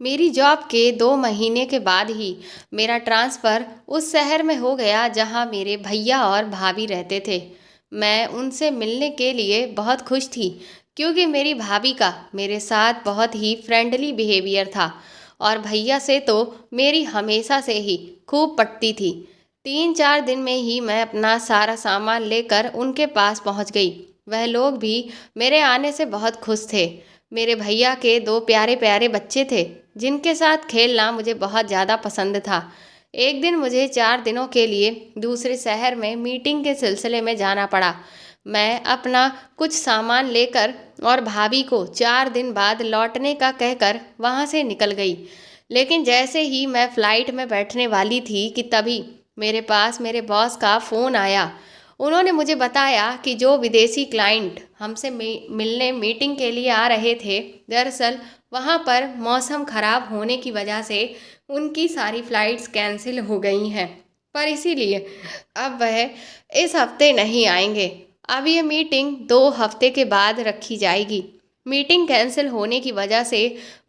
मेरी जॉब के 2 महीने के बाद ही मेरा ट्रांसफ़र उस शहर में हो गया जहां मेरे भैया और भाभी रहते थे। मैं उनसे मिलने के लिए बहुत खुश थी क्योंकि मेरी भाभी का मेरे साथ बहुत ही फ्रेंडली बिहेवियर था और भैया से तो मेरी हमेशा से ही खूब पटती थी। 3-4 दिन में ही मैं अपना सारा सामान लेकर उनके पास पहुंच गई। वह लोग भी मेरे आने से बहुत खुश थे। मेरे भैया के 2 प्यारे प्यारे बच्चे थे जिनके साथ खेलना मुझे बहुत ज़्यादा पसंद था। एक दिन मुझे 4 दिनों के लिए दूसरे शहर में मीटिंग के सिलसिले में जाना पड़ा। मैं अपना कुछ सामान लेकर और भाभी को 4 दिन बाद लौटने का कहकर वहाँ से निकल गई। लेकिन जैसे ही मैं फ्लाइट में बैठने वाली थी कि तभी मेरे पास मेरे बॉस का फ़ोन आया। उन्होंने मुझे बताया कि जो विदेशी क्लाइंट हमसे मिलने मीटिंग के लिए आ रहे थे, दरअसल वहाँ पर मौसम खराब होने की वजह से उनकी सारी फ्लाइट्स कैंसिल हो गई हैं। पर इसीलिए अब वह इस हफ्ते नहीं आएंगे। अब ये मीटिंग 2 हफ्ते के बाद रखी जाएगी। मीटिंग कैंसिल होने की वजह से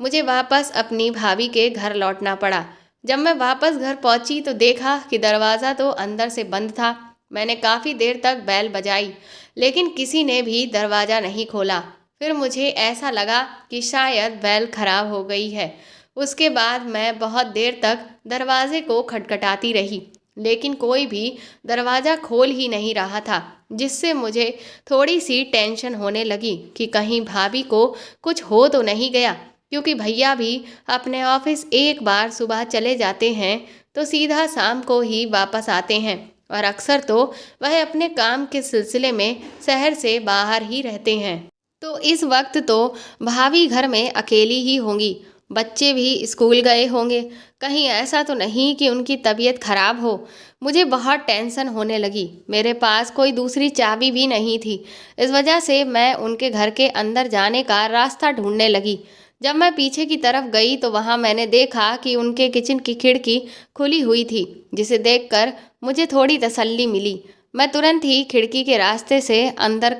मुझे वापस अपनी भाभी के घर लौटना पड़ा। जब मैं वापस घर पहुंची तो देखा कि दरवाज़ा तो अंदर से बंद था। मैंने काफ़ी देर तक बेल बजाई लेकिन किसी ने भी दरवाज़ा नहीं खोला। फिर मुझे ऐसा लगा कि शायद बेल खराब हो गई है। उसके बाद मैं बहुत देर तक दरवाजे को खटखटाती रही लेकिन कोई भी दरवाज़ा खोल ही नहीं रहा था, जिससे मुझे थोड़ी सी टेंशन होने लगी कि कहीं भाभी को कुछ हो तो नहीं गया, क्योंकि भैया भी अपने ऑफिस एक बार सुबह चले जाते हैं तो सीधा शाम को ही वापस आते हैं और अक्सर तो वह अपने काम के सिलसिले में शहर से बाहर ही रहते हैं। तो इस वक्त तो भाभी घर में अकेली ही होंगी। बच्चे भी स्कूल गए होंगे। कहीं ऐसा तो नहीं कि उनकी तबीयत खराब हो। मुझे बहुत टेंशन होने लगी। मेरे पास कोई दूसरी चाबी भी नहीं थी। इस वजह से मैं उनके घर के अंदर जाने का रास्ता ढूंढने लगी। जब मैं पीछे की तरफ गई तो वहां मैंने देखा कि उनके किचन की खिड़की खुली हुई थी, जिसे देखकर मुझे थोड़ी तसल्ली मिली। मैं तुरंत ही खिड़की के रास्ते से अंदर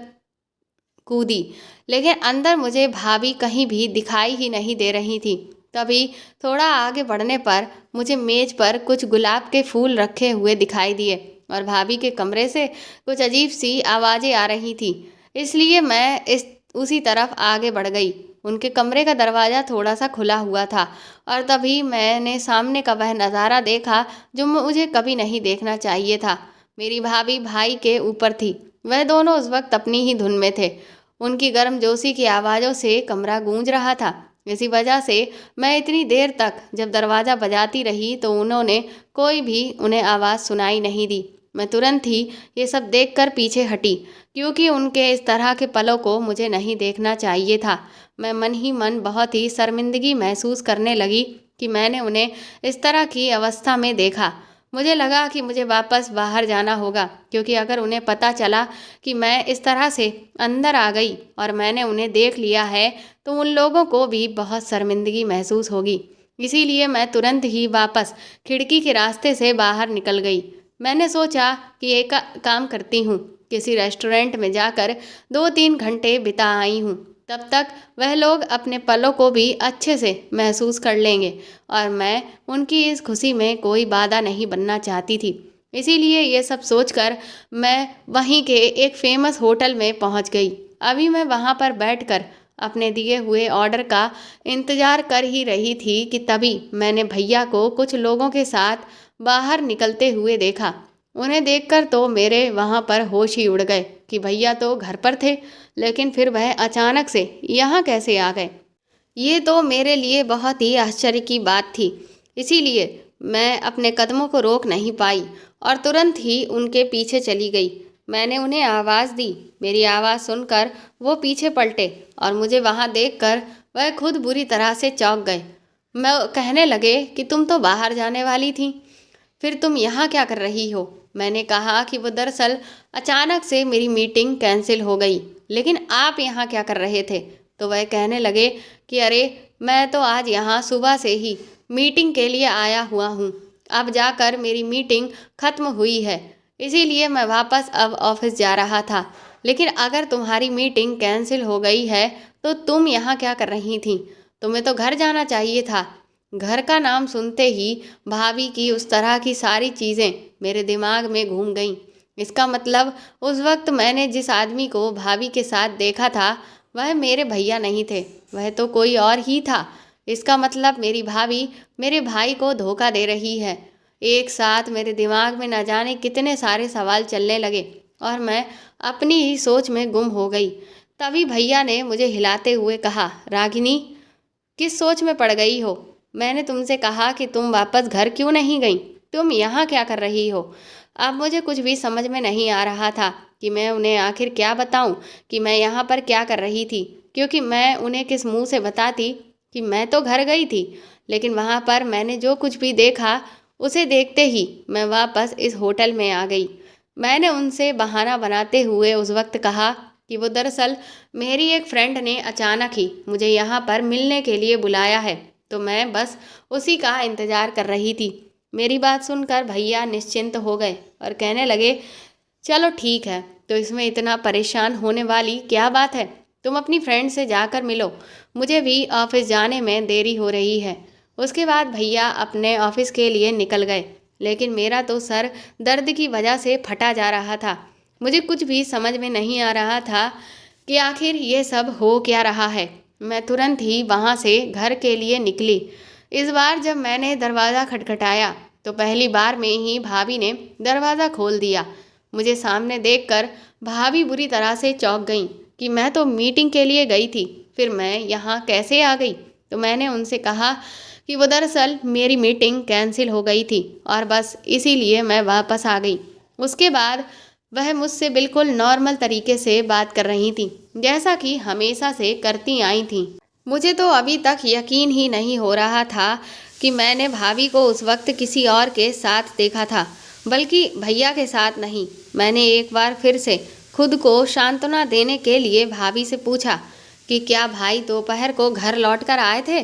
कूदी, लेकिन अंदर मुझे भाभी कहीं भी दिखाई ही नहीं दे रही थी। तभी थोड़ा आगे बढ़ने पर मुझे मेज पर कुछ गुलाब के फूल रखे हुए दिखाई दिए और भाभी के कमरे से कुछ अजीब सी आवाज़ें आ रही थी। इसलिए मैं इस उसी तरफ आगे बढ़ गई। उनके कमरे का दरवाज़ा थोड़ा सा खुला हुआ था और तभी मैंने सामने का वह नज़ारा देखा जो मुझे कभी नहीं देखना चाहिए था। मेरी भाभी भाई के ऊपर थी। वह दोनों उस वक्त अपनी ही धुन में थे। उनकी गर्मजोशी की आवाज़ों से कमरा गूंज रहा था। इसी वजह से मैं इतनी देर तक जब दरवाज़ा बजाती रही तो उन्होंने कोई भी उन्हें आवाज़ सुनाई नहीं दी। मैं तुरंत ही ये सब देखकर पीछे हटी, क्योंकि उनके इस तरह के पलों को मुझे नहीं देखना चाहिए था। मैं मन ही मन बहुत ही शर्मिंदगी महसूस करने लगी कि मैंने उन्हें इस तरह की अवस्था में देखा। मुझे लगा कि मुझे वापस बाहर जाना होगा, क्योंकि अगर उन्हें पता चला कि मैं इस तरह से अंदर आ गई और मैंने उन्हें देख लिया है तो उन लोगों को भी बहुत शर्मिंदगी महसूस होगी। इसीलिए मैं तुरंत ही वापस खिड़की के रास्ते से बाहर निकल गई। मैंने सोचा कि एक काम करती हूँ, किसी रेस्टोरेंट में जाकर 2-3 घंटे बिता आई हूँ। तब तक वह लोग अपने पलों को भी अच्छे से महसूस कर लेंगे और मैं उनकी इस खुशी में कोई बाधा नहीं बनना चाहती थी। इसीलिए ये सब सोचकर मैं वहीं के एक फेमस होटल में पहुंच गई। अभी मैं वहां पर बैठकर अपने दिए हुए ऑर्डर का इंतज़ार कर ही रही थी कि तभी मैंने भैया को कुछ लोगों के साथ बाहर निकलते हुए देखा। उन्हें देखकर तो मेरे वहां पर होश ही उड़ गए कि भैया तो घर पर थे, लेकिन फिर वह अचानक से यहाँ कैसे आ गए। ये तो मेरे लिए बहुत ही आश्चर्य की बात थी। इसीलिए मैं अपने कदमों को रोक नहीं पाई और तुरंत ही उनके पीछे चली गई। मैंने उन्हें आवाज़ दी। मेरी आवाज़ सुनकर वो पीछे पलटे और मुझे वहाँ देखकर वह खुद बुरी तरह से चौंक गए। मैं कहने लगे कि तुम तो बाहर जाने वाली थी, फिर तुम यहाँ क्या कर रही हो। मैंने कहा कि वो दरअसल अचानक से मेरी मीटिंग कैंसिल हो गई, लेकिन आप यहाँ क्या कर रहे थे। तो वह कहने लगे कि अरे, मैं तो आज यहाँ सुबह से ही मीटिंग के लिए आया हुआ हूँ। अब जाकर मेरी मीटिंग खत्म हुई है, इसीलिए मैं वापस अब ऑफिस जा रहा था। लेकिन अगर तुम्हारी मीटिंग कैंसिल हो गई है तो तुम यहाँ क्या कर रही थी। तुम्हें तो घर जाना चाहिए था। घर का नाम सुनते ही भाभी की उस तरह की सारी चीज़ें मेरे दिमाग में घूम गईं। इसका मतलब उस वक्त मैंने जिस आदमी को भाभी के साथ देखा था वह मेरे भैया नहीं थे, वह तो कोई और ही था। इसका मतलब मेरी भाभी मेरे भाई को धोखा दे रही है। एक साथ मेरे दिमाग में न जाने कितने सारे सवाल चलने लगे और मैं अपनी ही सोच में गुम हो गई। तभी भैया ने मुझे हिलाते हुए कहा, रागिनी, किस सोच में पड़ गई हो? मैंने तुमसे कहा कि तुम वापस घर क्यों नहीं गई? तुम यहाँ क्या कर रही हो? अब मुझे कुछ भी समझ में नहीं आ रहा था कि मैं उन्हें आखिर क्या बताऊं कि मैं यहाँ पर क्या कर रही थी, क्योंकि मैं उन्हें किस मुंह से बताती कि मैं तो घर गई थी, लेकिन वहाँ पर मैंने जो कुछ भी देखा उसे देखते ही मैं वापस इस होटल में आ गई। मैंने उनसे बहाना बनाते हुए उस वक्त कहा कि वो दरअसल मेरी एक फ्रेंड ने अचानक ही मुझे यहाँ पर मिलने के लिए बुलाया है, तो मैं बस उसी का इंतज़ार कर रही थी। मेरी बात सुनकर भैया निश्चिंत हो गए और कहने लगे, चलो ठीक है, तो इसमें इतना परेशान होने वाली क्या बात है? तुम अपनी फ्रेंड से जाकर मिलो, मुझे भी ऑफिस जाने में देरी हो रही है। उसके बाद भैया अपने ऑफिस के लिए निकल गए, लेकिन मेरा तो सर दर्द की वजह से फटा जा रहा था। मुझे कुछ भी समझ में नहीं आ रहा था कि आखिर ये सब हो क्या रहा है। मैं तुरंत ही वहाँ से घर के लिए निकली। इस बार जब मैंने दरवाज़ा खटखटाया तो पहली बार में ही भाभी ने दरवाज़ा खोल दिया। मुझे सामने देखकर भाभी बुरी तरह से चौंक गईं कि मैं तो मीटिंग के लिए गई थी, फिर मैं यहाँ कैसे आ गई? तो मैंने उनसे कहा कि वो दरअसल मेरी मीटिंग कैंसिल हो गई थी और बस इसीलिए मैं वापस आ गई। उसके बाद वह मुझसे बिल्कुल नॉर्मल तरीके से बात कर रही थी, जैसा कि हमेशा से करती आई थी। मुझे तो अभी तक यकीन ही नहीं हो रहा था कि मैंने भाभी को उस वक्त किसी और के साथ देखा था, बल्कि भैया के साथ नहीं। मैंने एक बार फिर से खुद को सांत्वना देने के लिए भाभी से पूछा कि क्या भाई दोपहर को घर लौट कर आए थे?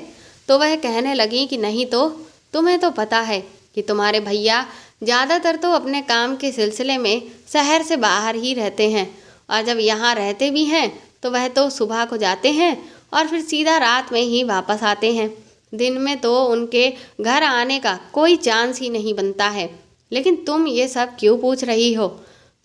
तो वह कहने लगी कि नहीं, तो तुम्हें तो पता है कि तुम्हारे भैया ज़्यादातर तो अपने काम के सिलसिले में शहर से बाहर ही रहते हैं, और जब यहाँ रहते भी हैं तो वह तो सुबह को जाते हैं और फिर सीधा रात में ही वापस आते हैं। दिन में तो उनके घर आने का कोई चांस ही नहीं बनता है। लेकिन तुम ये सब क्यों पूछ रही हो?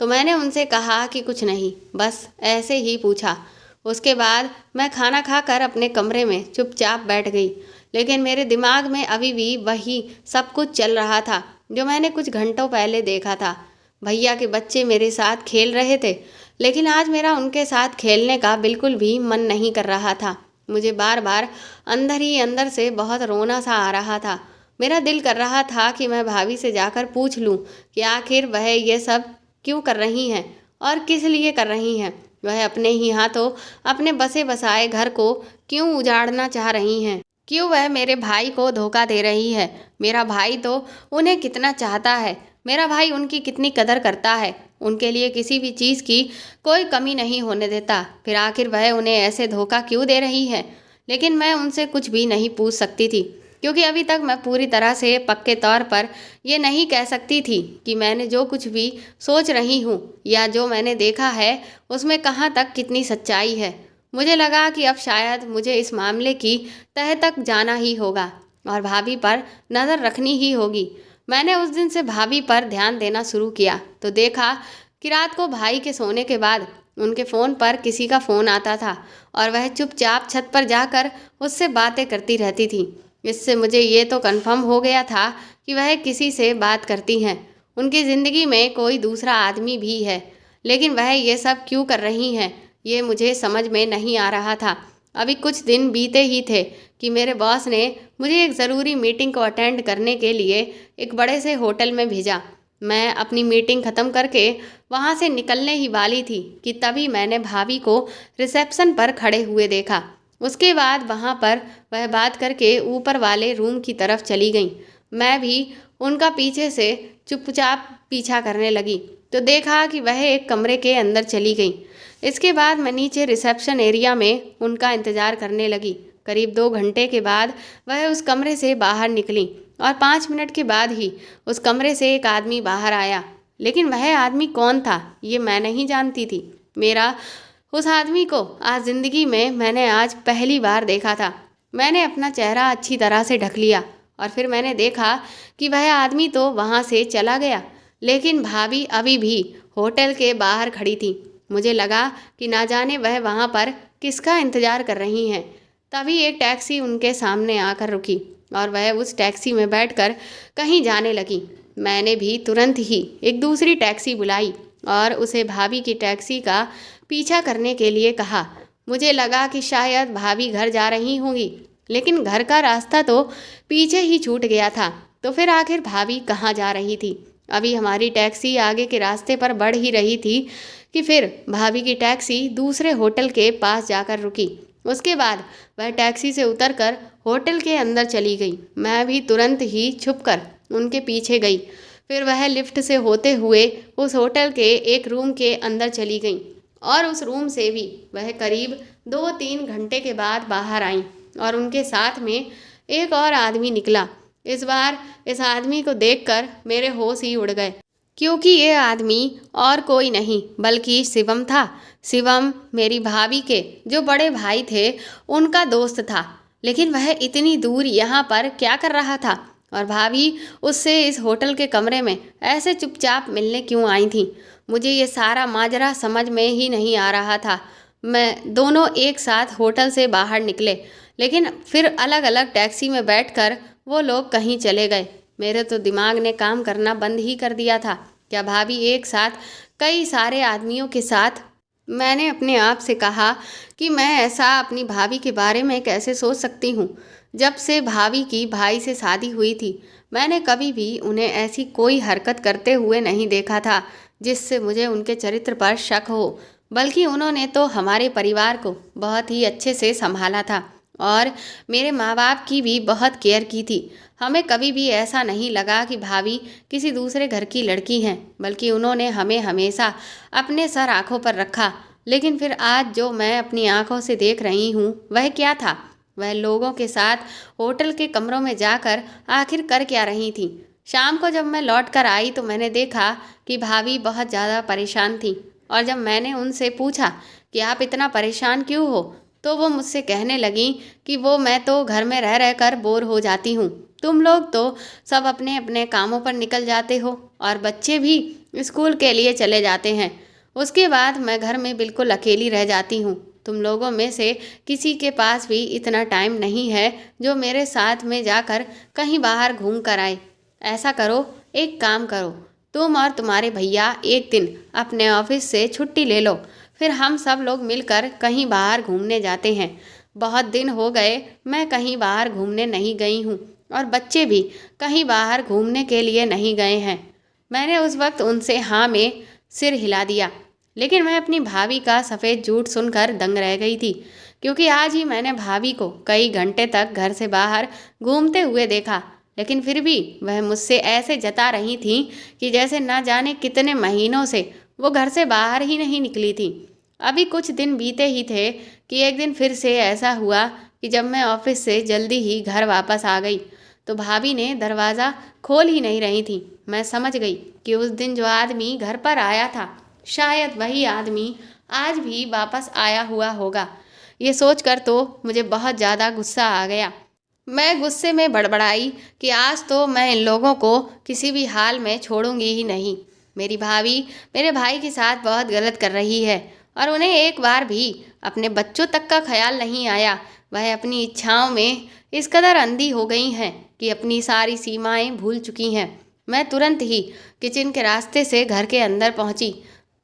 तो मैंने उनसे कहा कि कुछ नहीं, बस ऐसे ही पूछा। उसके बाद मैं खाना खाकर अपने कमरे में चुपचाप बैठ गई, लेकिन मेरे दिमाग में अभी भी वही सब कुछ चल रहा था जो मैंने कुछ घंटों पहले देखा था। भैया के बच्चे मेरे साथ खेल रहे थे, लेकिन आज मेरा उनके साथ खेलने का बिल्कुल भी मन नहीं कर रहा था। मुझे बार बार अंदर ही अंदर से बहुत रोना सा आ रहा था। मेरा दिल कर रहा था कि मैं भाभी से जाकर पूछ लूं कि आखिर वह ये सब क्यों कर रही हैं और किस लिए कर रही हैं। वह अपने ही हाथों अपने बसे बसाए घर को क्यों उजाड़ना चाह रही हैं? क्यों वह मेरे भाई को धोखा दे रही है? मेरा भाई तो उन्हें कितना चाहता है, मेरा भाई उनकी कितनी कदर करता है, उनके लिए किसी भी चीज़ की कोई कमी नहीं होने देता। फिर आखिर वह उन्हें ऐसे धोखा क्यों दे रही है? लेकिन मैं उनसे कुछ भी नहीं पूछ सकती थी, क्योंकि अभी तक मैं पूरी तरह से पक्के तौर पर ये नहीं कह सकती थी कि मैंने जो कुछ भी सोच रही हूँ या जो मैंने देखा है उसमें कहाँ तक कितनी सच्चाई है। मुझे लगा कि अब शायद मुझे इस मामले की तह तक जाना ही होगा और भाभी पर नज़र रखनी ही होगी। मैंने उस दिन से भाभी पर ध्यान देना शुरू किया तो देखा कि रात को भाई के सोने के बाद उनके फ़ोन पर किसी का फ़ोन आता था और वह चुपचाप छत पर जाकर उससे बातें करती रहती थी। इससे मुझे ये तो कन्फर्म हो गया था कि वह किसी से बात करती हैं, उनकी ज़िंदगी में कोई दूसरा आदमी भी है। लेकिन वह ये सब क्यों कर रही हैं ये मुझे समझ में नहीं आ रहा था। अभी कुछ दिन बीते ही थे कि मेरे बॉस ने मुझे एक ज़रूरी मीटिंग को अटेंड करने के लिए एक बड़े से होटल में भेजा। मैं अपनी मीटिंग ख़त्म करके वहाँ से निकलने ही वाली थी कि तभी मैंने भाभी को रिसेप्शन पर खड़े हुए देखा। उसके बाद वहाँ पर वह बात करके ऊपर वाले रूम की तरफ चली गई। मैं भी उनका पीछे से चुपचाप पीछा करने लगी तो देखा कि वह एक कमरे के अंदर चली गई। इसके बाद मैं नीचे रिसेप्शन एरिया में उनका इंतज़ार करने लगी। करीब 2 घंटे के बाद वह उस कमरे से बाहर निकली और 5 मिनट के बाद ही उस कमरे से एक आदमी बाहर आया। लेकिन वह आदमी कौन था ये मैं नहीं जानती थी। मेरा उस आदमी को आज ज़िंदगी में मैंने आज पहली बार देखा था। मैंने अपना चेहरा अच्छी तरह से ढक लिया और फिर मैंने देखा कि वह आदमी तो वहाँ से चला गया, लेकिन भाभी अभी भी होटल के बाहर खड़ी थी। मुझे लगा कि ना जाने वह वहाँ पर किसका इंतजार कर रही हैं। तभी एक टैक्सी उनके सामने आकर रुकी और वह उस टैक्सी में बैठकर कहीं जाने लगी। मैंने भी तुरंत ही एक दूसरी टैक्सी बुलाई और उसे भाभी की टैक्सी का पीछा करने के लिए कहा। मुझे लगा कि शायद भाभी घर जा रही होंगी, लेकिन घर का रास्ता तो पीछे ही छूट गया था। तो फिर आखिर भाभी कहाँ जा रही थी? अभी हमारी टैक्सी आगे के रास्ते पर बढ़ ही रही थी कि फिर भाभी की टैक्सी दूसरे होटल के पास जाकर रुकी। उसके बाद वह टैक्सी से उतरकर होटल के अंदर चली गई। मैं भी तुरंत ही छुपकर उनके पीछे गई। फिर वह लिफ्ट से होते हुए उस होटल के एक रूम के अंदर चली गई और उस रूम से भी वह करीब 2-3 घंटे के बाद बाहर आई और उनके साथ में एक और आदमी निकला। इस बार इस आदमी को देखकर मेरे होश ही उड़ गए, क्योंकि ये आदमी और कोई नहीं बल्कि शिवम था। शिवम मेरी भाभी के जो बड़े भाई थे उनका दोस्त था। लेकिन वह इतनी दूर यहाँ पर क्या कर रहा था और भाभी उससे इस होटल के कमरे में ऐसे चुपचाप मिलने क्यों आई थी? मुझे ये सारा माजरा समझ में ही नहीं आ रहा था। मैं दोनों एक साथ होटल से बाहर निकले, लेकिन फिर अलग अलग टैक्सी में बैठकर वो लोग कहीं चले गए। मेरे तो दिमाग ने काम करना बंद ही कर दिया था। क्या भाभी एक साथ कई सारे आदमियों के साथ? मैंने अपने आप से कहा कि मैं ऐसा अपनी भाभी के बारे में कैसे सोच सकती हूँ। जब से भाभी की भाई से शादी हुई थी, मैंने कभी भी उन्हें ऐसी कोई हरकत करते हुए नहीं देखा था जिससे मुझे उनके चरित्र पर शक हो। बल्कि उन्होंने तो हमारे परिवार को बहुत ही अच्छे से संभाला था और मेरे माँ बाप की भी बहुत केयर की थी। हमें कभी भी ऐसा नहीं लगा कि भाभी किसी दूसरे घर की लड़की हैं, बल्कि उन्होंने हमें हमेशा अपने सर आँखों पर रखा। लेकिन फिर आज जो मैं अपनी आँखों से देख रही हूँ वह क्या था? वह लोगों के साथ होटल के कमरों में जाकर आखिर कर क्या रही थी? शाम को जब मैं लौट कर आई तो मैंने देखा कि भाभी बहुत ज़्यादा परेशान थी और जब मैंने उनसे पूछा कि आप इतना परेशान क्यों हो, तो वो मुझसे कहने लगी कि मैं तो घर में रह रह कर बोर हो जाती हूँ। तुम लोग तो सब अपने अपने कामों पर निकल जाते हो और बच्चे भी स्कूल के लिए चले जाते हैं। उसके बाद मैं घर में बिल्कुल अकेली रह जाती हूँ। तुम लोगों में से किसी के पास भी इतना टाइम नहीं है जो मेरे साथ में जाकर कहीं बाहर घूम कर आए। ऐसा करो, एक काम करो, तुम और तुम्हारे भैया एक दिन अपने ऑफिस से छुट्टी ले लो, फिर हम सब लोग मिलकर कहीं बाहर घूमने जाते हैं। बहुत दिन हो गए मैं कहीं बाहर घूमने नहीं गई हूँ और बच्चे भी कहीं बाहर घूमने के लिए नहीं गए हैं। मैंने उस वक्त उनसे हाँ में सिर हिला दिया, लेकिन मैं अपनी भाभी का सफ़ेद झूठ सुनकर दंग रह गई थी, क्योंकि आज ही मैंने भाभी को कई घंटे तक घर से बाहर घूमते हुए देखा। लेकिन फिर भी वह मुझसे ऐसे जता रही थी कि जैसे ना जाने कितने महीनों से वो घर से बाहर ही नहीं निकली थी। अभी कुछ दिन बीते ही थे कि एक दिन फिर से ऐसा हुआ कि जब मैं ऑफिस से जल्दी ही घर वापस आ गई तो भाभी ने दरवाज़ा खोल ही नहीं रही थी। मैं समझ गई कि उस दिन जो आदमी घर पर आया था शायद वही आदमी आज भी वापस आया हुआ होगा। ये सोचकर तो मुझे बहुत ज़्यादा गुस्सा आ गया। मैं गुस्से में बड़बड़ाई कि आज तो मैं इन लोगों को किसी भी हाल में छोड़ूंगी ही नहीं। मेरी भाभी मेरे भाई के साथ बहुत गलत कर रही है और उन्हें एक बार भी अपने बच्चों तक का ख्याल नहीं आया। वह अपनी इच्छाओं में इस कदर अंधी हो गई हैं कि अपनी सारी सीमाएं भूल चुकी हैं। मैं तुरंत ही किचन के रास्ते से घर के अंदर पहुंची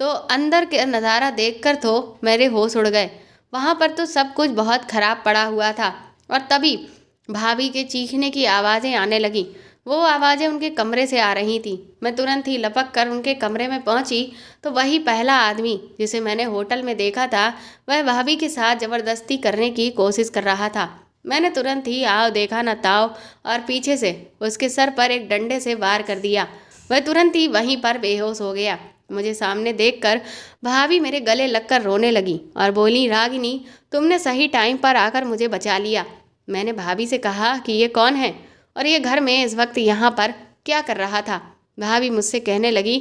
तो अंदर के नज़ारा देखकर तो मेरे होश उड़ गए। वहाँ पर तो सब कुछ बहुत खराब पड़ा हुआ था और तभी भाभी के चीखने की आवाज़ें आने लगीं। वो आवाज़ें उनके कमरे से आ रही थी। मैं तुरंत ही लपक कर उनके कमरे में पहुंची तो वही पहला आदमी जिसे मैंने होटल में देखा था वह भाभी के साथ ज़बरदस्ती करने की कोशिश कर रहा था। मैंने तुरंत ही आओ देखा न ताओ और पीछे से उसके सर पर एक डंडे से वार कर दिया। वह तुरंत ही वहीं पर बेहोश हो गया। मुझे सामने देखकर भाभी मेरे गले लगकर रोने लगी और बोली, रागिनी तुमने सही टाइम पर आकर मुझे बचा लिया। मैंने भाभी से कहा कि ये कौन है और ये घर में इस वक्त यहाँ पर क्या कर रहा था? भाभी मुझसे कहने लगी,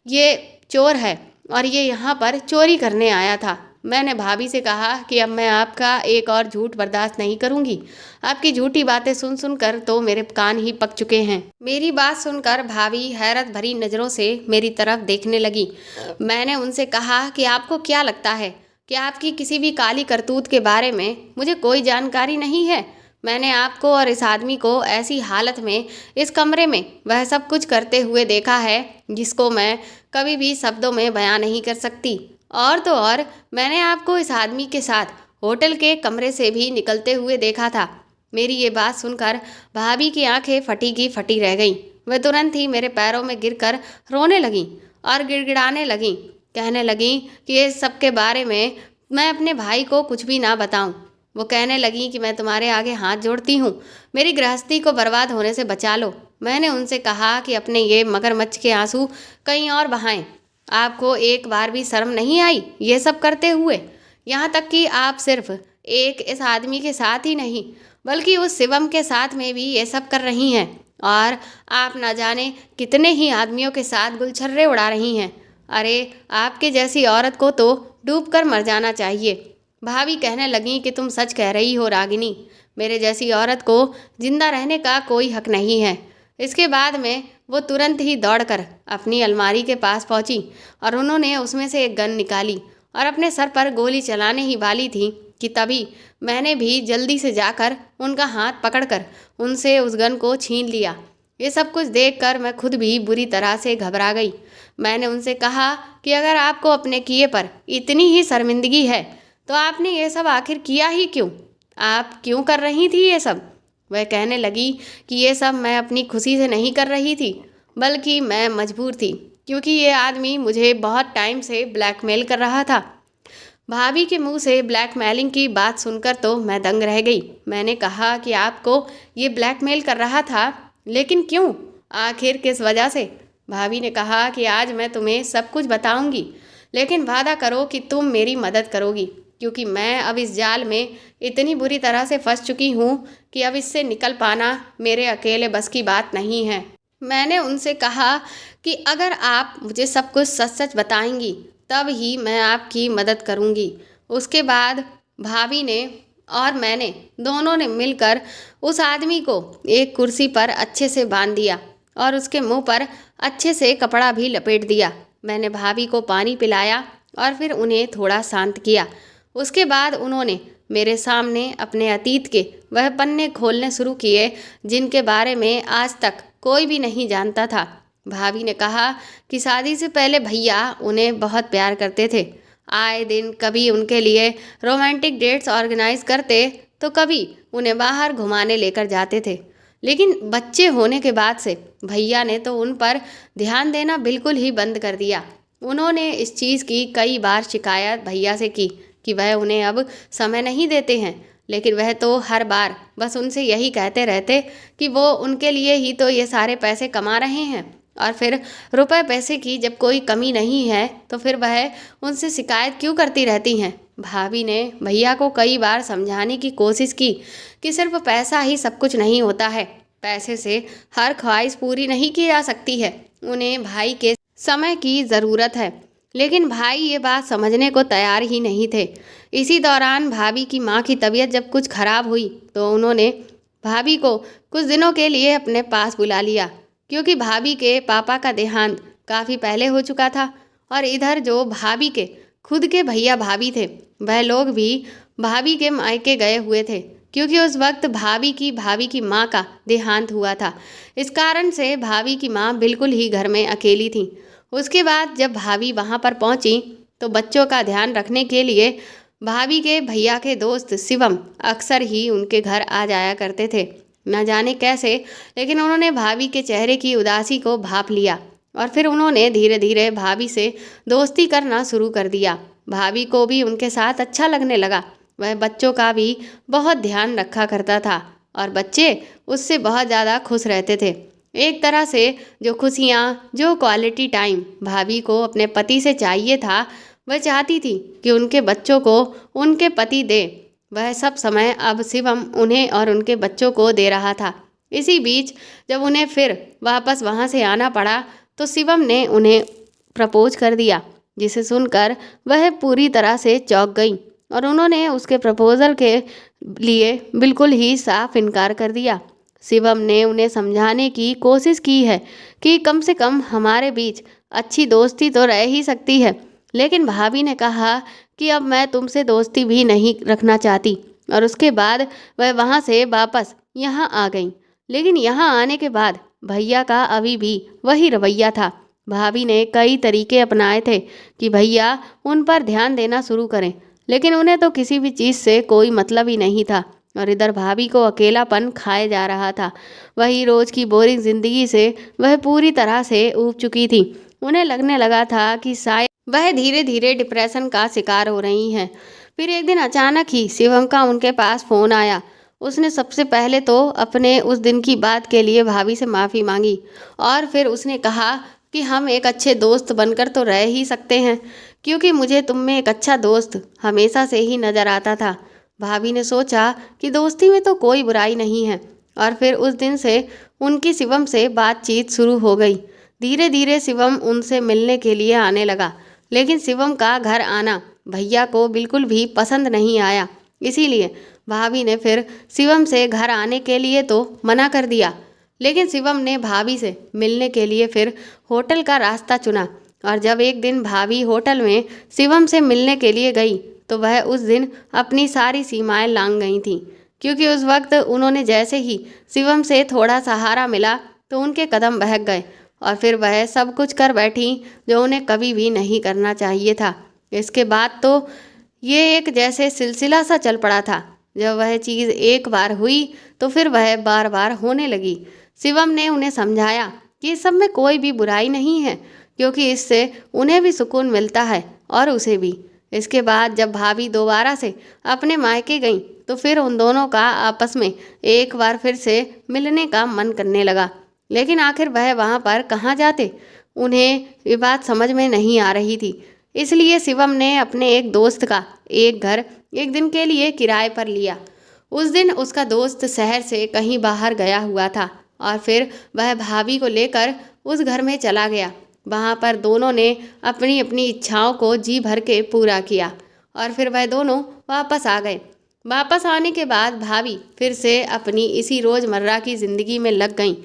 ये चोर है और ये यहाँ पर चोरी करने आया था। मैंने भाभी से कहा कि अब मैं आपका एक और झूठ बर्दाश्त नहीं करूंगी। आपकी झूठी बातें सुन सुनकर तो मेरे कान ही पक चुके हैं। मेरी बात सुनकर भाभी हैरत भरी नज़रों से मेरी तरफ देखने लगी। मैंने उनसे कहा कि आपको क्या लगता है कि आपकी किसी भी काली करतूत के बारे में मुझे कोई जानकारी नहीं है? मैंने आपको और इस आदमी को ऐसी हालत में इस कमरे में वह सब कुछ करते हुए देखा है जिसको मैं कभी भी शब्दों में बयां नहीं कर सकती। और तो और मैंने आपको इस आदमी के साथ होटल के कमरे से भी निकलते हुए देखा था। मेरी ये बात सुनकर भाभी की आंखें फटी की फटी रह गईं। वह तुरंत ही मेरे पैरों में गिरकर रोने लगीं और गिड़गिड़ाने लगीं। कहने लगीं कि इस सब के बारे में मैं अपने भाई को कुछ भी ना बताऊं। वो कहने लगी कि मैं तुम्हारे आगे हाथ जोड़ती हूँ, मेरी गृहस्थी को बर्बाद होने से बचा लो। मैंने उनसे कहा कि अपने ये मगरमच्छ के आंसू कहीं और बहाएं। आपको एक बार भी शर्म नहीं आई ये सब करते हुए? यहाँ तक कि आप सिर्फ एक इस आदमी के साथ ही नहीं बल्कि उस शिवम के साथ में भी ये सब कर रही हैं। और आप ना जाने कितने ही आदमियों के साथ गुलछर्रे उड़ा रही हैं। अरे आपके जैसी औरत को तो डूब कर मर जाना चाहिए। भाभी कहने लगी कि तुम सच कह रही हो रागिनी, मेरे जैसी औरत को जिंदा रहने का कोई हक नहीं है। इसके बाद में वो तुरंत ही दौड़कर अपनी अलमारी के पास पहुंची और उन्होंने उसमें से एक गन निकाली और अपने सर पर गोली चलाने ही वाली थी कि तभी मैंने भी जल्दी से जाकर उनका हाथ पकड़कर उनसे उस गन को छीन लिया। ये सब कुछ देखकर मैं खुद भी बुरी तरह से घबरा गई। मैंने उनसे कहा कि अगर आपको अपने किए पर इतनी ही शर्मिंदगी है तो आपने ये सब आखिर किया ही क्यों? आप क्यों कर रही थी ये सब? वह कहने लगी कि ये सब मैं अपनी खुशी से नहीं कर रही थी बल्कि मैं मजबूर थी, क्योंकि ये आदमी मुझे बहुत टाइम से ब्लैकमेल कर रहा था। भाभी के मुंह से ब्लैकमेलिंग की बात सुनकर तो मैं दंग रह गई। मैंने कहा कि आपको ये ब्लैकमेल कर रहा था, लेकिन क्यों, आखिर किस वजह से? भाभी ने कहा कि आज मैं तुम्हें सब कुछ बताऊंगी, लेकिन वादा करो कि तुम मेरी मदद करोगी, क्योंकि मैं अब इस जाल में इतनी बुरी तरह से फंस चुकी हूँ कि अब इससे निकल पाना मेरे अकेले बस की बात नहीं है। मैंने उनसे कहा कि अगर आप मुझे सब कुछ सच सच बताएंगी तब ही मैं आपकी मदद करूँगी। उसके बाद भाभी ने और मैंने दोनों ने मिलकर उस आदमी को एक कुर्सी पर अच्छे से बांध दिया और उसके मुंह पर अच्छे से कपड़ा भी लपेट दिया। मैंने भाभी को पानी पिलाया और फिर उन्हें थोड़ा शांत किया। उसके बाद उन्होंने मेरे सामने अपने अतीत के वह पन्ने खोलने शुरू किए जिनके बारे में आज तक कोई भी नहीं जानता था। भाभी ने कहा कि शादी से पहले भैया उन्हें बहुत प्यार करते थे। आए दिन कभी उनके लिए रोमांटिक डेट्स ऑर्गेनाइज करते तो कभी उन्हें बाहर घुमाने लेकर जाते थे, लेकिन बच्चे होने के बाद से भैया ने तो उन पर ध्यान देना बिल्कुल ही बंद कर दिया। उन्होंने इस चीज़ की कई बार शिकायत भैया से की कि वह उन्हें अब समय नहीं देते हैं, लेकिन वह तो हर बार बस उनसे यही कहते रहते कि वो उनके लिए ही तो ये सारे पैसे कमा रहे हैं और फिर रुपए पैसे की जब कोई कमी नहीं है तो फिर वह उनसे शिकायत क्यों करती रहती हैं। भाभी ने भैया को कई बार समझाने की कोशिश की कि सिर्फ पैसा ही सब कुछ नहीं होता है, पैसे से हर ख्वाहिश पूरी नहीं की जा सकती है, उन्हें भाई के समय की ज़रूरत है। लेकिन भाई ये बात समझने को तैयार ही नहीं थे। इसी दौरान भाभी की माँ की तबीयत जब कुछ खराब हुई तो उन्होंने भाभी को कुछ दिनों के लिए अपने पास बुला लिया, क्योंकि भाभी के पापा का देहांत काफ़ी पहले हो चुका था। और इधर जो भाभी के खुद के भैया भाभी थे वह लोग भी भाभी के मायके गए हुए थे, क्योंकि उस वक्त भाभी की माँ का देहांत हुआ था। इस कारण से भाभी की माँ बिल्कुल ही घर में अकेली थी। उसके बाद जब भाभी वहाँ पर पहुँची तो बच्चों का ध्यान रखने के लिए भाभी के भैया के दोस्त शिवम अक्सर ही उनके घर आ जाया करते थे। न जाने कैसे, लेकिन उन्होंने भाभी के चेहरे की उदासी को भांप लिया और फिर उन्होंने धीरे धीरे भाभी से दोस्ती करना शुरू कर दिया। भाभी को भी उनके साथ अच्छा लगने लगा। वह बच्चों का भी बहुत ध्यान रखा करता था और बच्चे उससे बहुत ज़्यादा खुश रहते थे। एक तरह से जो खुशियाँ, जो क्वालिटी टाइम भाभी को अपने पति से चाहिए था, वह चाहती थी कि उनके बच्चों को उनके पति दे। वह सब समय अब शिवम उन्हें और उनके बच्चों को दे रहा था। इसी बीच जब उन्हें फिर वापस वहाँ से आना पड़ा तो शिवम ने उन्हें प्रपोज कर दिया। जिसे सुनकर वह पूरी तरह से चौंक गई और उन्होंने उसके प्रपोजल के लिए बिल्कुल ही साफ इनकार कर दिया। शिवम ने उन्हें समझाने की कोशिश की है कि कम से कम हमारे बीच अच्छी दोस्ती तो रह ही सकती है, लेकिन भाभी ने कहा कि अब मैं तुमसे दोस्ती भी नहीं रखना चाहती और उसके बाद वह वहाँ से वापस यहाँ आ गई। लेकिन यहाँ आने के बाद भैया का अभी भी वही रवैया था। भाभी ने कई तरीके अपनाए थे कि भैया उन पर ध्यान देना शुरू करें, लेकिन उन्हें तो किसी भी चीज़ से कोई मतलब ही नहीं था और इधर भाभी को अकेलापन खाए जा रहा था। वही रोज़ की बोरिंग ज़िंदगी से वह पूरी तरह से ऊब चुकी थी। उन्हें लगने लगा था कि शायद वह धीरे धीरे डिप्रेशन का शिकार हो रही हैं। फिर एक दिन अचानक ही शिवम का उनके पास फ़ोन आया। उसने सबसे पहले तो अपने उस दिन की बात के लिए भाभी से माफ़ी मांगी और फिर उसने कहा कि हम एक अच्छे दोस्त बनकर तो रह ही सकते हैं, क्योंकि मुझे तुम में एक अच्छा दोस्त हमेशा से ही नज़र आता था। भाभी ने सोचा कि दोस्ती में तो कोई बुराई नहीं है और फिर उस दिन से उनकी शिवम से बातचीत शुरू हो गई। धीरे धीरे शिवम उनसे मिलने के लिए आने लगा, लेकिन शिवम का घर आना भैया को बिल्कुल भी पसंद नहीं आया। इसीलिए भाभी ने फिर शिवम से घर आने के लिए तो मना कर दिया, लेकिन शिवम ने भाभी से मिलने के लिए फिर होटल का रास्ता चुना। और जब एक दिन भाभी होटल में शिवम से मिलने के लिए गई तो वह उस दिन अपनी सारी सीमाएं लांघ गई थीं, क्योंकि उस वक्त उन्होंने जैसे ही शिवम से थोड़ा सहारा मिला तो उनके कदम बहक गए और फिर वह सब कुछ कर बैठी जो उन्हें कभी भी नहीं करना चाहिए था। इसके बाद तो ये एक जैसे सिलसिला सा चल पड़ा था। जब वह चीज़ एक बार हुई तो फिर वह बार बार होने लगी। शिवम ने उन्हें समझाया कि इस सब में कोई भी बुराई नहीं है, क्योंकि इससे उन्हें भी सुकून मिलता है और उसे भी। इसके बाद जब भाभी दोबारा से अपने मायके गईं तो फिर उन दोनों का आपस में एक बार फिर से मिलने का मन करने लगा, लेकिन आखिर वह वहाँ पर कहाँ जाते, उन्हें ये बात समझ में नहीं आ रही थी। इसलिए शिवम ने अपने एक दोस्त का एक घर एक दिन के लिए किराए पर लिया। उस दिन उसका दोस्त शहर से कहीं बाहर गया हुआ था और फिर वह भाभी को लेकर उस घर में चला गया। वहाँ पर दोनों ने अपनी अपनी इच्छाओं को जी भर के पूरा किया और फिर वह दोनों वापस आ गए। वापस आने के बाद भाभी फिर से अपनी इसी रोज़मर्रा की ज़िंदगी में लग गईं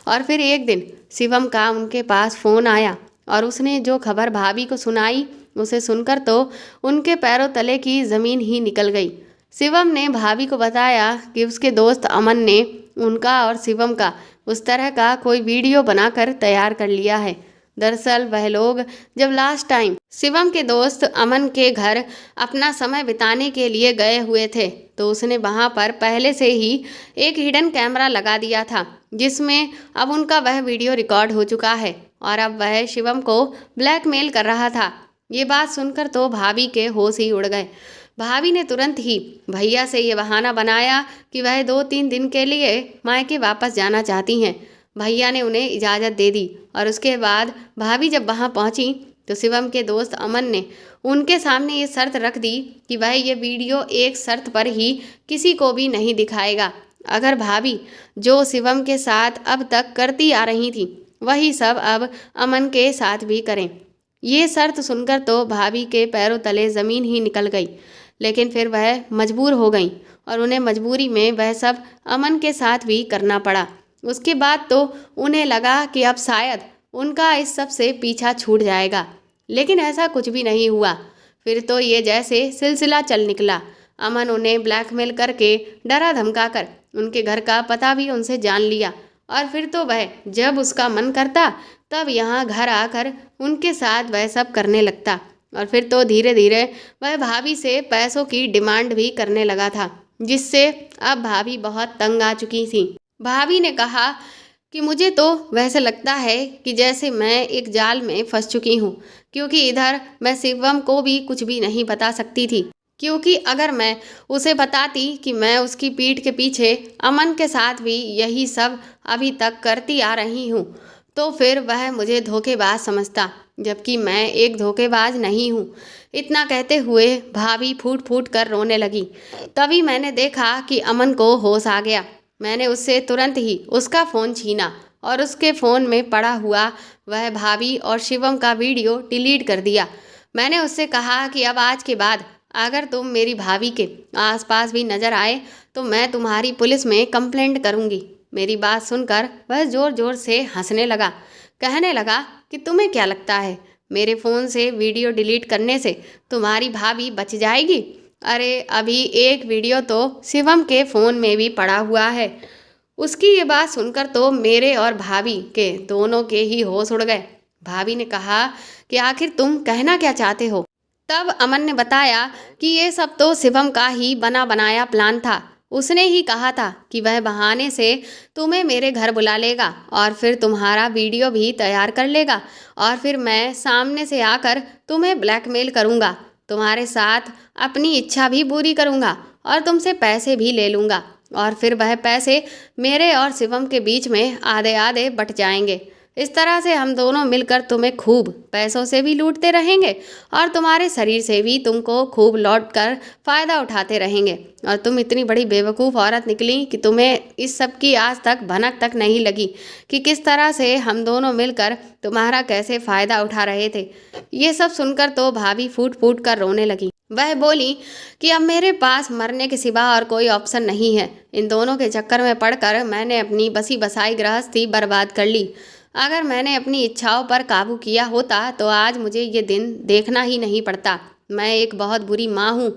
और फिर एक दिन शिवम का उनके पास फ़ोन आया और उसने जो खबर भाभी को सुनाई उसे सुनकर तो उनके पैरों तले की ज़मीन ही निकल गई। शिवम ने भाभी को बताया कि उसके दोस्त अमन ने उनका और शिवम का उस तरह का कोई वीडियो बनाकर तैयार कर लिया है। दरअसल वह लोग जब लास्ट टाइम शिवम के दोस्त अमन के घर अपना समय बिताने के लिए गए हुए थे तो उसने वहां पर पहले से ही एक हिडन कैमरा लगा दिया था, जिसमें अब उनका वह वीडियो रिकॉर्ड हो चुका है और अब वह शिवम को ब्लैकमेल कर रहा था। ये बात सुनकर तो भाभी के होश ही उड़ गए। भाभी ने तुरंत ही भैया से ये बहाना बनाया कि वह 2-3 दिन के लिए मायके वापस जाना चाहती हैं। भैया ने उन्हें इजाज़त दे दी और उसके बाद भाभी जब वहाँ पहुँची तो शिवम के दोस्त अमन ने उनके सामने ये शर्त रख दी कि वह ये वीडियो एक शर्त पर ही किसी को भी नहीं दिखाएगा। अगर भाभी जो शिवम के साथ अब तक करती आ रही थी वही सब अब अमन के साथ भी करें। ये शर्त सुनकर तो भाभी के पैरों तले ज़मीन ही निकल गई, लेकिन फिर वह मजबूर हो गई और उन्हें मजबूरी में वह सब अमन के साथ भी करना पड़ा। उसके बाद तो उन्हें लगा कि अब शायद उनका इस सब से पीछा छूट जाएगा, लेकिन ऐसा कुछ भी नहीं हुआ। फिर तो ये जैसे सिलसिला चल निकला। अमन उन्हें ब्लैकमेल करके डरा धमकाकर उनके घर का पता भी उनसे जान लिया और फिर तो वह जब उसका मन करता तब यहाँ घर आकर उनके साथ वह सब करने लगता और फिर तो धीरे धीरे वह भाभी से पैसों की डिमांड भी करने लगा था, जिससे अब भाभी बहुत तंग आ चुकी थी। भाभी ने कहा कि मुझे तो वैसे लगता है कि जैसे मैं एक जाल में फंस चुकी हूँ, क्योंकि इधर मैं शिवम को भी कुछ भी नहीं बता सकती थी, क्योंकि अगर मैं उसे बताती कि मैं उसकी पीठ के पीछे अमन के साथ भी यही सब अभी तक करती आ रही हूँ तो फिर वह मुझे धोखेबाज समझता, जबकि मैं एक धोखेबाज नहीं हूँ। इतना कहते हुए भाभी फूट फूट कर रोने लगी। तभी मैंने देखा कि अमन को होश आ गया। मैंने उससे तुरंत ही उसका फ़ोन छीना और उसके फ़ोन में पड़ा हुआ वह भाभी और शिवम का वीडियो डिलीट कर दिया। मैंने उससे कहा कि अब आज के बाद अगर तुम मेरी भाभी के आसपास भी नजर आए तो मैं तुम्हारी पुलिस में कंप्लेंट करूंगी। मेरी बात सुनकर वह जोर जोर से हंसने लगा। कहने लगा कि तुम्हें क्या लगता है मेरे फ़ोन से वीडियो डिलीट करने से तुम्हारी भाभी बच जाएगी? अरे अभी एक वीडियो तो शिवम के फ़ोन में भी पड़ा हुआ है। उसकी ये बात सुनकर तो मेरे और भाभी के दोनों के ही होश उड़ गए। भाभी ने कहा कि आखिर तुम कहना क्या चाहते हो? तब अमन ने बताया कि ये सब तो शिवम का ही बना बनाया प्लान था। उसने ही कहा था कि वह बहाने से तुम्हें मेरे घर बुला लेगा और फिर तुम्हारा वीडियो भी तैयार कर लेगा और फिर मैं सामने से आकर तुम्हें ब्लैकमेल करूँगा, तुम्हारे साथ अपनी इच्छा भी पूरी करूँगा और तुमसे पैसे भी ले लूँगा और फिर वह पैसे मेरे और शिवम के बीच में आधे आधे बट जाएंगे। इस तरह से हम दोनों मिलकर तुम्हें खूब पैसों से भी लूटते रहेंगे और तुम्हारे शरीर से भी तुमको खूब लौट कर फ़ायदा उठाते रहेंगे। और तुम इतनी बड़ी बेवकूफ़ औरत निकली कि तुम्हें इस सब की आज तक भनक तक नहीं लगी कि किस तरह से हम दोनों मिलकर तुम्हारा कैसे फ़ायदा उठा रहे थे। ये सब सुनकर तो भाभी फूट फूट कर रोने लगी। वह बोली कि अब मेरे पास मरने के सिवा और कोई ऑप्शन नहीं है। इन दोनों के चक्कर में पड़कर मैंने अपनी बसी बसाई गृहस्थी बर्बाद कर ली। अगर मैंने अपनी इच्छाओं पर काबू किया होता तो आज मुझे ये दिन देखना ही नहीं पड़ता। मैं एक बहुत बुरी माँ हूँ।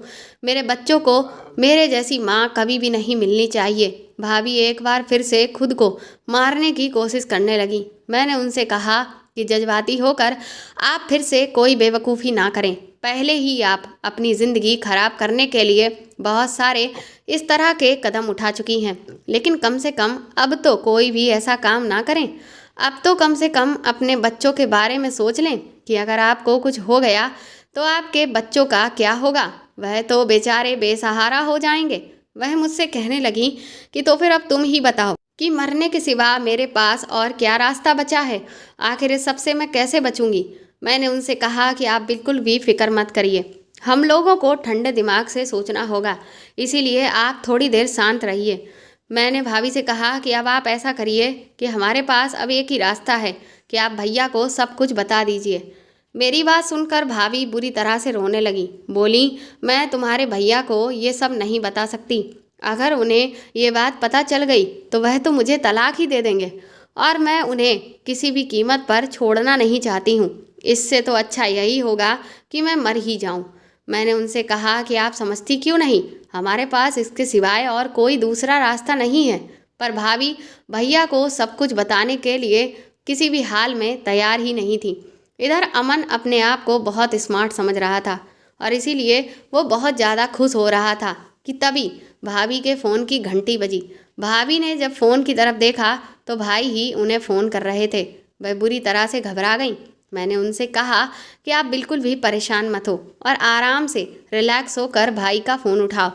मेरे बच्चों को मेरे जैसी माँ कभी भी नहीं मिलनी चाहिए। भाभी एक बार फिर से खुद को मारने की कोशिश करने लगी। मैंने उनसे कहा कि जज्बाती होकर आप फिर से कोई बेवकूफ़ी ना करें। पहले ही आप अपनी ज़िंदगी खराब करने के लिए बहुत सारे इस तरह के कदम उठा चुकी हैं, लेकिन कम से कम अब तो कोई भी ऐसा काम ना करें। अब तो कम से कम अपने बच्चों के बारे में सोच लें कि अगर आपको कुछ हो गया तो आपके बच्चों का क्या होगा? वह तो बेचारे बेसहारा हो जाएंगे। वह मुझसे कहने लगी कि तो फिर अब तुम ही बताओ कि मरने के सिवा मेरे पास और क्या रास्ता बचा है? आखिर इस सबसे मैं कैसे बचूंगी? मैंने उनसे कहा कि आप बिल्कुल भी फिक्र मत करिए, हम लोगों को ठंडे दिमाग से सोचना होगा, इसीलिए आप थोड़ी देर शांत रहिए। मैंने भाभी से कहा कि अब आप ऐसा करिए कि हमारे पास अब एक ही रास्ता है कि आप भैया को सब कुछ बता दीजिए। मेरी बात सुनकर भाभी बुरी तरह से रोने लगी। बोली, मैं तुम्हारे भैया को ये सब नहीं बता सकती। अगर उन्हें ये बात पता चल गई तो वह तो मुझे तलाक ही दे देंगे और मैं उन्हें किसी भी कीमत पर छोड़ना नहीं चाहती हूँ। इससे तो अच्छा यही होगा कि मैं मर ही जाऊँ। मैंने उनसे कहा कि आप समझती क्यों नहीं, हमारे पास इसके सिवाय और कोई दूसरा रास्ता नहीं है। पर भाभी भैया को सब कुछ बताने के लिए किसी भी हाल में तैयार ही नहीं थी। इधर अमन अपने आप को बहुत स्मार्ट समझ रहा था और इसीलिए वो बहुत ज़्यादा खुश हो रहा था कि तभी भाभी के फ़ोन की घंटी बजी। भाभी ने जब फ़ोन की तरफ देखा तो भाई ही उन्हें फ़ोन कर रहे थे। वह बुरी तरह से घबरा गई। मैंने उनसे कहा कि आप बिल्कुल भी परेशान मत हो और आराम से रिलैक्स होकर भाई का फ़ोन उठाओ।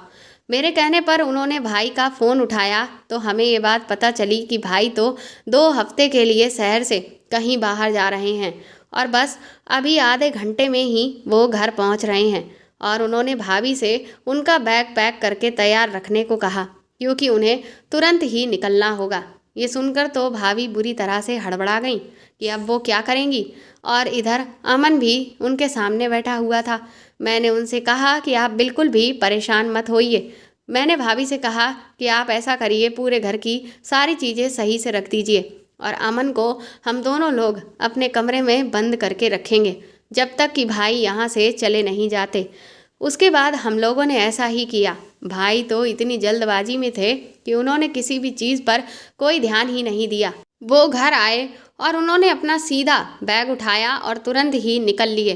मेरे कहने पर उन्होंने भाई का फ़ोन उठाया तो हमें ये बात पता चली कि भाई तो 2 हफ्ते के लिए शहर से कहीं बाहर जा रहे हैं और बस अभी आधे घंटे में ही वो घर पहुंच रहे हैं। और उन्होंने भाभी से उनका बैग पैक करके तैयार रखने को कहा क्योंकि उन्हें तुरंत ही निकलना होगा। ये सुनकर तो भाभी बुरी तरह से हड़बड़ा गई कि अब वो क्या करेंगी। और इधर अमन भी उनके सामने बैठा हुआ था। मैंने उनसे कहा कि आप बिल्कुल भी परेशान मत होइए। मैंने भाभी से कहा कि आप ऐसा करिए, पूरे घर की सारी चीज़ें सही से रख दीजिए और अमन को हम दोनों लोग अपने कमरे में बंद करके रखेंगे जब तक कि भाई यहाँ से चले नहीं जाते। उसके बाद हम लोगों ने ऐसा ही किया। भाई तो इतनी जल्दबाजी में थे कि उन्होंने किसी भी चीज़ पर कोई ध्यान ही नहीं दिया। वो घर आए और उन्होंने अपना सीधा बैग उठाया और तुरंत ही निकल लिए।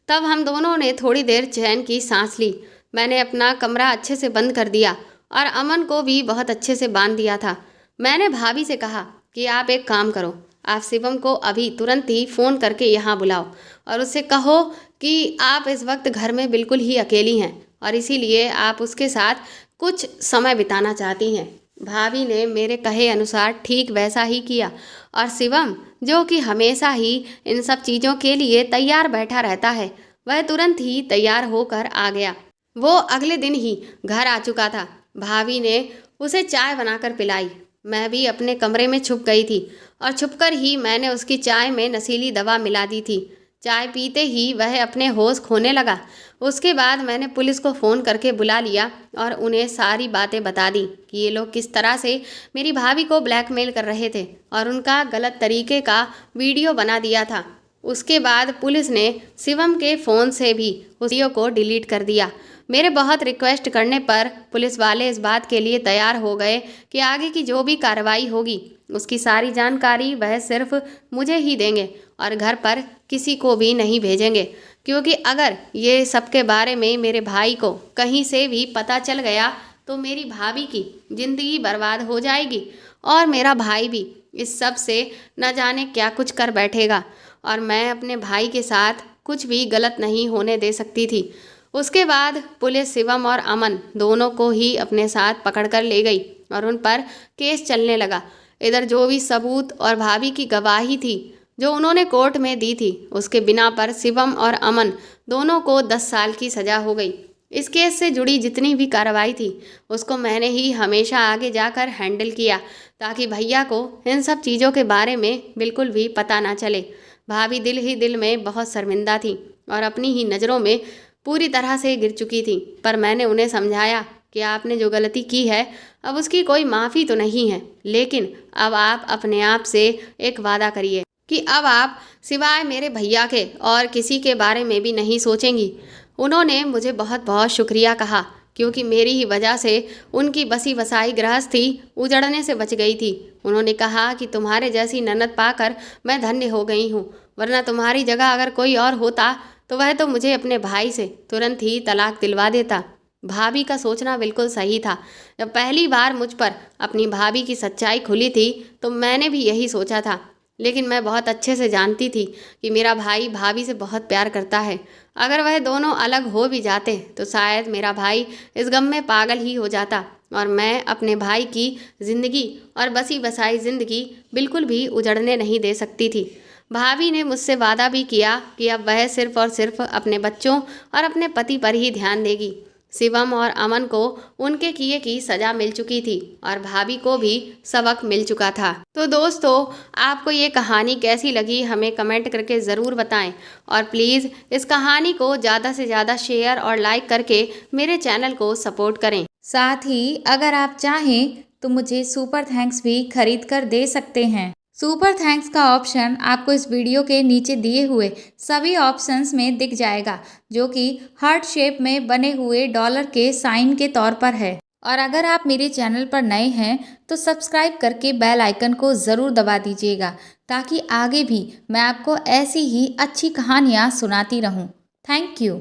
तब हम दोनों ने थोड़ी देर चैन की सांस ली। मैंने अपना कमरा अच्छे से बंद कर दिया और अमन को भी बहुत अच्छे से बांध दिया था। मैंने भाभी से कहा कि आप एक काम करो, आप शिवम को अभी तुरंत ही फ़ोन करके यहाँ बुलाओ और उससे कहो कि आप इस वक्त घर में बिल्कुल ही अकेली हैं और इसीलिए आप उसके साथ कुछ समय बिताना चाहती हैं। भाभी ने मेरे कहे अनुसार ठीक वैसा ही किया और शिवम, जो कि हमेशा ही इन सब चीज़ों के लिए तैयार बैठा रहता है, वह तुरंत ही तैयार होकर आ गया। वो अगले दिन ही घर आ चुका था। भाभी ने उसे चाय बनाकर पिलाई। मैं भी अपने कमरे में छुप गई थी और छुपकर ही मैंने उसकी चाय में नशीली दवा मिला दी थी चाय पीते ही वह अपने होश खोने लगा। उसके बाद मैंने पुलिस को फ़ोन करके बुला लिया और उन्हें सारी बातें बता दी कि ये लोग किस तरह से मेरी भाभी को ब्लैकमेल कर रहे थे और उनका गलत तरीके का वीडियो बना दिया था। उसके बाद पुलिस ने शिवम के फ़ोन से भी उस वीडियो को डिलीट कर दिया। मेरे बहुत रिक्वेस्ट करने पर पुलिस वाले इस बात के लिए तैयार हो गए कि आगे की जो भी कार्रवाई होगी उसकी सारी जानकारी वह सिर्फ मुझे ही देंगे और घर पर किसी को भी नहीं भेजेंगे, क्योंकि अगर ये सब के बारे में मेरे भाई को कहीं से भी पता चल गया तो मेरी भाभी की ज़िंदगी बर्बाद हो जाएगी और मेरा भाई भी इस सब से न जाने क्या कुछ कर बैठेगा और मैं अपने भाई के साथ कुछ भी गलत नहीं होने दे सकती थी। उसके बाद पुलिस शिवम और अमन दोनों को ही अपने साथ पकड़कर ले गई और उन पर केस चलने लगा। इधर जो भी सबूत और भाभी की गवाही थी जो उन्होंने कोर्ट में दी थी, उसके बिना पर शिवम और अमन दोनों को 10 साल की सज़ा हो गई। इस केस से जुड़ी जितनी भी कार्रवाई थी उसको मैंने ही हमेशा आगे जाकर हैंडल किया ताकि भैया को इन सब चीज़ों के बारे में बिल्कुल भी पता ना चले। भाभी दिल ही दिल में बहुत शर्मिंदा थी और अपनी ही नज़रों में पूरी तरह से गिर चुकी थी, पर मैंने उन्हें समझाया कि आपने जो गलती की है अब उसकी कोई माफ़ी तो नहीं है, लेकिन अब आप अपने आप से एक वादा करिए कि अब आप सिवाय मेरे भैया के और किसी के बारे में भी नहीं सोचेंगी। उन्होंने मुझे बहुत बहुत शुक्रिया कहा क्योंकि मेरी ही वजह से उनकी बसी बसाई गृहस्थी उजड़ने से बच गई थी। उन्होंने कहा कि तुम्हारे जैसी ननद पाकर मैं धन्य हो गई हूँ, वरना तुम्हारी जगह अगर कोई और होता तो वह तो मुझे अपने भाई से तुरंत ही तलाक दिलवा देता। भाभी का सोचना बिल्कुल सही था। जब पहली बार मुझ पर अपनी भाभी की सच्चाई खुली थी तो मैंने भी यही सोचा था, लेकिन मैं बहुत अच्छे से जानती थी कि मेरा भाई भाभी से बहुत प्यार करता है। अगर वह दोनों अलग हो भी जाते तो शायद मेरा भाई इस गम में पागल ही हो जाता और मैं अपने भाई की ज़िंदगी और बसी बसाई ज़िंदगी बिल्कुल भी उजड़ने नहीं दे सकती थी। भाभी ने मुझसे वादा भी किया कि अब वह सिर्फ और सिर्फ अपने बच्चों और अपने पति पर ही ध्यान देगी। शिवम और अमन को उनके किए की सज़ा मिल चुकी थी और भाभी को भी सबक मिल चुका था। तो दोस्तों, आपको ये कहानी कैसी लगी हमें कमेंट करके ज़रूर बताएं और प्लीज़ इस कहानी को ज़्यादा से ज़्यादा शेयर और लाइक करके मेरे चैनल को सपोर्ट करें। साथ ही अगर आप चाहें तो मुझे सुपर थैंक्स भी खरीद कर दे सकते हैं। सुपर थैंक्स का ऑप्शन आपको इस वीडियो के नीचे दिए हुए सभी ऑप्शंस में दिख जाएगा, जो कि हार्ट शेप में बने हुए डॉलर के साइन के तौर पर है। और अगर आप मेरे चैनल पर नए हैं तो सब्सक्राइब करके बेल आइकन को ज़रूर दबा दीजिएगा, ताकि आगे भी मैं आपको ऐसी ही अच्छी कहानियाँ सुनाती रहूँ। Thank you.